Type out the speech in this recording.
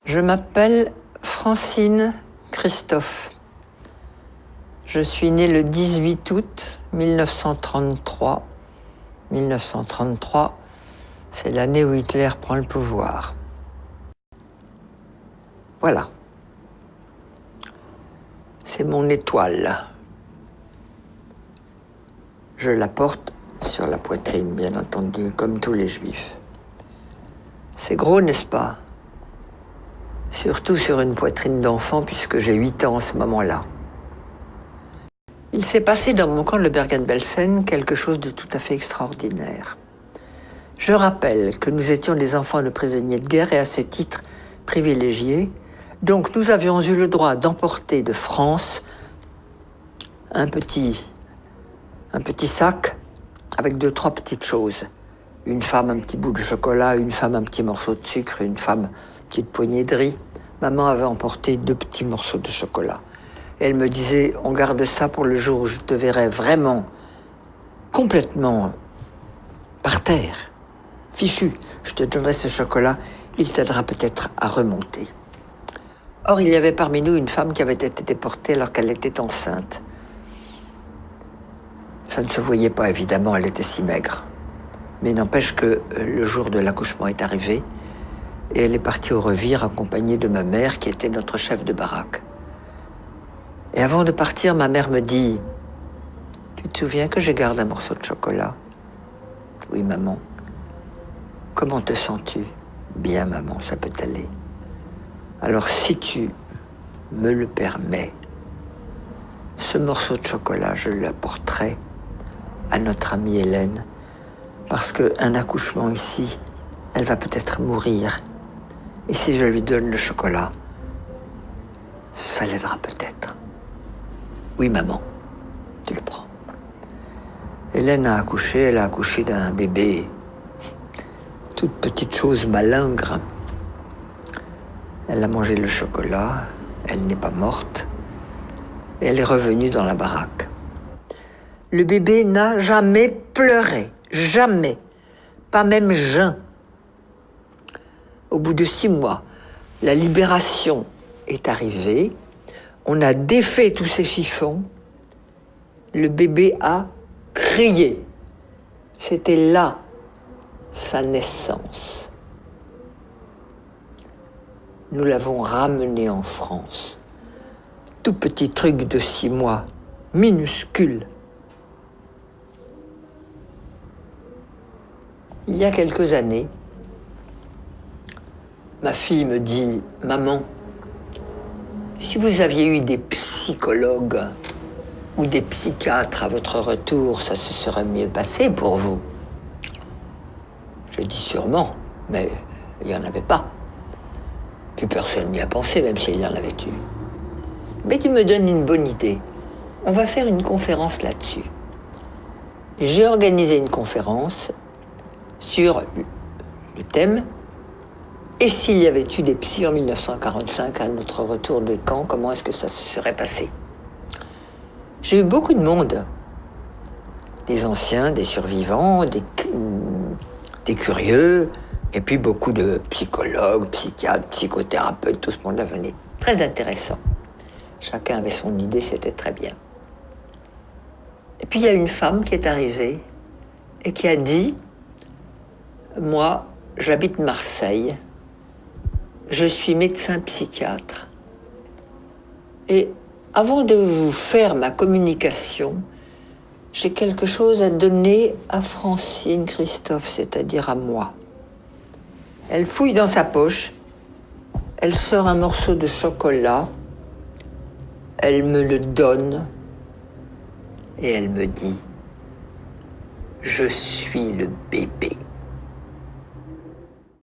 Je m'appelle Francine Christophe. Je suis née le 18 août 1933. 1933, c'est l'année où Hitler prend le pouvoir. Voilà. C'est mon étoile. Je la porte sur la poitrine, bien entendu, comme tous les juifs. C'est gros, n'est-ce pas? Surtout sur une poitrine d'enfant, puisque j'ai 8 ans en ce moment-là. Il s'est passé dans mon camp de Bergen-Belsen quelque chose de tout à fait extraordinaire. Je rappelle que nous étions des enfants de prisonniers de guerre et à ce titre privilégiés. Donc nous avions eu le droit d'emporter de France un petit sac avec 2-3 petites choses. Une femme, un petit bout de chocolat, une femme, un petit morceau de sucre, une femme, une petite poignée de riz. Maman avait emporté 2 petits morceaux de chocolat. Elle me disait, on garde ça pour le jour où je te verrai vraiment complètement par terre, fichu. Je te donnerai ce chocolat, il t'aidera peut-être à remonter. Or, il y avait parmi nous une femme qui avait été déportée alors qu'elle était enceinte. Ça ne se voyait pas, évidemment, elle était si maigre. Mais n'empêche que le jour de l'accouchement est arrivé et elle est partie au revire accompagnée de ma mère qui était notre chef de baraque. Et avant de partir, ma mère me dit « Tu te souviens que je garde un morceau de chocolat ?»« Oui, maman. »« Comment te sens-tu ?»« Bien, maman, ça peut aller. »« Alors, si tu me le permets, ce morceau de chocolat, je l'apporterai à notre amie Hélène, parce qu'un accouchement ici, elle va peut-être mourir. Et si je lui donne le chocolat, ça l'aidera peut-être. » Oui, maman, tu le prends. Hélène a accouché, elle a accouché d'un bébé, toute petite chose malingre. Elle a mangé le chocolat, elle n'est pas morte, et elle est revenue dans la baraque. Le bébé n'a jamais pleuré, jamais, pas même jeun. Au bout de 6 mois, la libération est arrivée. On a défait tous ces chiffons. Le bébé a crié. C'était là sa naissance. Nous l'avons ramené en France. Tout petit truc de 6 mois, minuscule. Il y a quelques années, ma fille me dit « Maman, si vous aviez eu des psychologues ou des psychiatres à votre retour, ça se serait mieux passé pour vous. » Je dis sûrement, mais il n'y en avait pas. Plus personne n'y a pensé, même s'il y en avait eu. Mais tu me donnes une bonne idée. On va faire une conférence là-dessus. Et j'ai organisé une conférence sur le thème « Et s'il y avait eu des psys en 1945 à notre retour de camp, comment est-ce que ça se serait passé ?» J'ai eu beaucoup de monde, des anciens, des survivants, des curieux, et puis beaucoup de psychologues, psychiatres, psychothérapeutes, tout ce monde-là venait. Très intéressant. Chacun avait son idée, c'était très bien. Et puis il y a une femme qui est arrivée et qui a dit « Moi, j'habite Marseille, je suis médecin psychiatre. Et avant de vous faire ma communication, j'ai quelque chose à donner à Francine Christophe, c'est-à-dire à moi. » Elle fouille dans sa poche, elle sort un morceau de chocolat, elle me le donne et elle me dit « Je suis le bébé. »